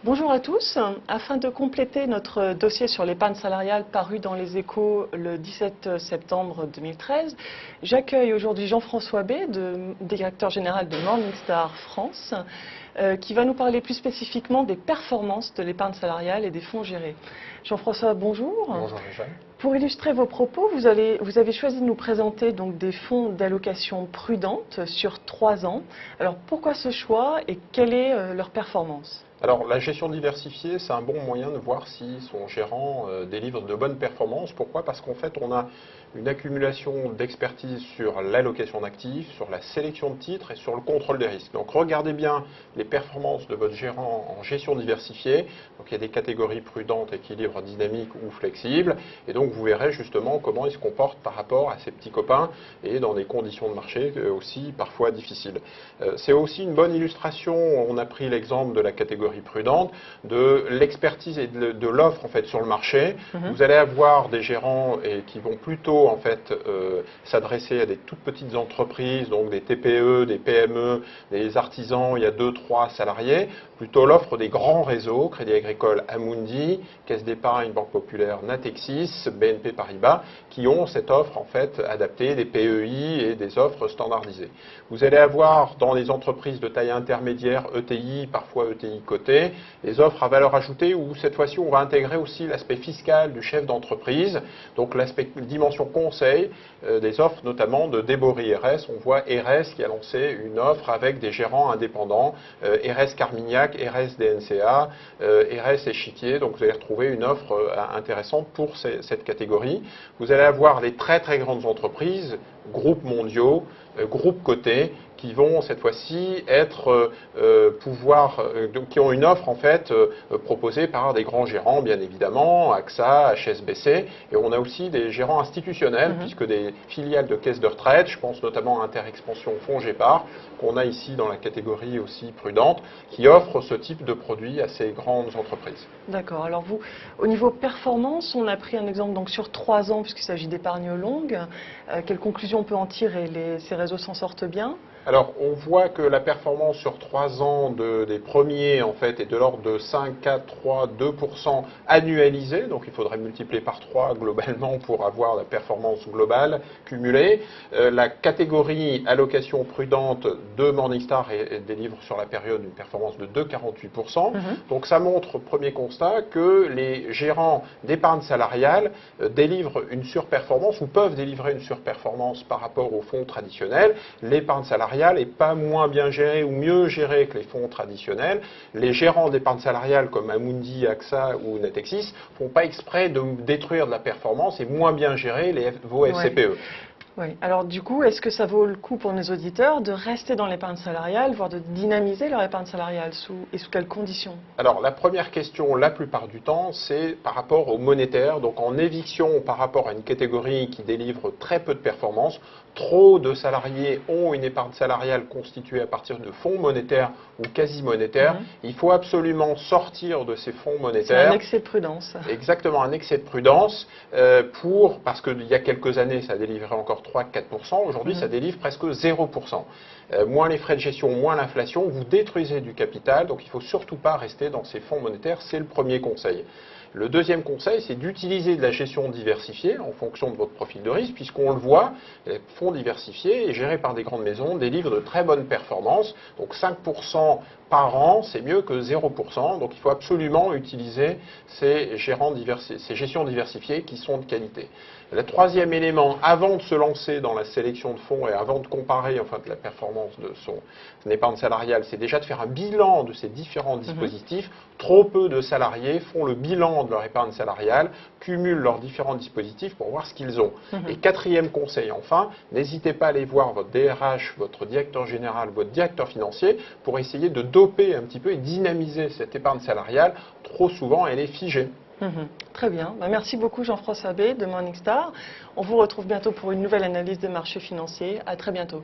Bonjour à tous. Afin de compléter notre dossier sur l'épargne salariale paru dans les Échos le 17 septembre 2013, j'accueille aujourd'hui Jean-François B, directeur général de Morningstar France, qui va nous parler plus spécifiquement des performances de l'épargne salariale et des fonds gérés. Jean-François, bonjour. Bonjour Michel. Pour illustrer vos propos, vous avez choisi de nous présenter donc des fonds d'allocation prudente sur 3 ans. Alors pourquoi ce choix et quelle est leur performance ? Alors la gestion diversifiée, c'est un bon moyen de voir si son gérant délivre de bonnes performances. Pourquoi ? Parce qu'en fait, on a une accumulation d'expertise sur l'allocation d'actifs, sur la sélection de titres et sur le contrôle des risques. Donc regardez bien les performances de votre gérant en gestion diversifiée. Donc il y a des catégories prudentes, équilibre dynamique ou flexible. Et donc vous verrez justement comment il se comporte par rapport à ses petits copains et dans des conditions de marché aussi parfois difficiles. C'est aussi une bonne illustration, on a pris l'exemple de la catégorie prudente, de l'expertise et de l'offre en fait sur le marché. Vous allez avoir des gérants qui vont plutôt en fait s'adresser à des toutes petites entreprises, donc des TPE, des PME, des artisans, il y a 2-3 salariés, plutôt l'offre des grands réseaux, Crédit Agricole, Amundi, Caisse d'Épargne, Banque Populaire, Natixis, BNP Paribas, qui ont cette offre en fait adaptée, des PEI et des offres standardisées. Vous allez avoir dans les entreprises de taille intermédiaire, ETI, parfois ETI coté, des offres à valeur ajoutée où cette fois-ci on va intégrer aussi l'aspect fiscal du chef d'entreprise, donc l'aspect dimension conseil, des offres notamment de Deborry RS. On voit RS qui a lancé une offre avec des gérants indépendants, RS Carmignac, RS DNCA, RS Échiquier. Donc vous allez retrouver une offre intéressante pour cette catégorie. Vous allez avoir les très très grandes entreprises, groupes mondiaux, groupes cotés, qui vont cette fois-ci être qui ont une offre en fait proposée par des grands gérants, bien évidemment, AXA, HSBC, et on a aussi des gérants institutionnels, puisque des filiales de caisses de retraite, je pense notamment à Interexpansion Fonds Gépard, qu'on a ici dans la catégorie aussi prudente, qui offrent ce type de produit à ces grandes entreprises. D'accord. Alors vous, au niveau performance, on a pris un exemple donc sur 3 ans, puisqu'il s'agit d'épargne longue. Quelle conclusion on peut en tirer? Ces réseaux s'en sortent bien? Alors, on voit que la performance sur 3 ans des premiers, en fait, est de l'ordre de 5, 4, 3, 2% annualisé. Donc, il faudrait multiplier par 3 globalement pour avoir la performance globale cumulée. La catégorie allocation prudente de Morningstar délivre sur la période une performance de 2,48%. Donc, ça montre, premier constat, que les gérants d'épargne salariale délivrent une surperformance ou peuvent délivrer une surperformance par rapport aux fonds traditionnels. L'épargne salariale n'est pas moins bien gérée ou mieux gérée que les fonds traditionnels. Les gérants d'épargne salariale comme Amundi, AXA ou Natixis ne font pas exprès de détruire de la performance et moins bien gérer vos FCPE. Oui. Alors du coup, est-ce que ça vaut le coup pour nos auditeurs de rester dans l'épargne salariale, voire de dynamiser leur épargne salariale sous quelles conditions? Alors la première question, la plupart du temps, c'est par rapport au monétaire. Donc en éviction par rapport à une catégorie qui délivre très peu de performance. Trop de salariés ont une épargne salariale constituée à partir de fonds monétaires ou quasi monétaires. Il faut absolument sortir de ces fonds monétaires. C'est un excès de prudence. Exactement, un excès de prudence parce qu'il y a quelques années, ça délivrait encore 3-4%. Aujourd'hui, ça délivre presque 0%. Moins les frais de gestion, moins l'inflation, vous détruisez du capital. Donc, il ne faut surtout pas rester dans ces fonds monétaires. C'est le premier conseil. Le deuxième conseil, c'est d'utiliser de la gestion diversifiée en fonction de votre profil de risque, puisqu'on le voit, les fonds diversifiés et gérés par des grandes maisons délivrent de très bonnes performances. Donc 5% par an, c'est mieux que 0%. Donc il faut absolument utiliser ces gestions diversifiées qui sont de qualité. Le troisième élément, avant de se lancer dans la sélection de fonds et avant de comparer la performance de son épargne salariale, c'est déjà de faire un bilan de ces différents dispositifs. Trop peu de salariés font le bilan de leur épargne salariale, cumulent leurs différents dispositifs pour voir ce qu'ils ont. Et quatrième conseil, enfin, n'hésitez pas à aller voir votre DRH, votre directeur général, votre directeur financier pour essayer de doper un petit peu et dynamiser cette épargne salariale. Trop souvent, elle est figée. Très bien. Merci beaucoup Jean-François B de Morningstar. On vous retrouve bientôt pour une nouvelle analyse des marchés financiers. À très bientôt.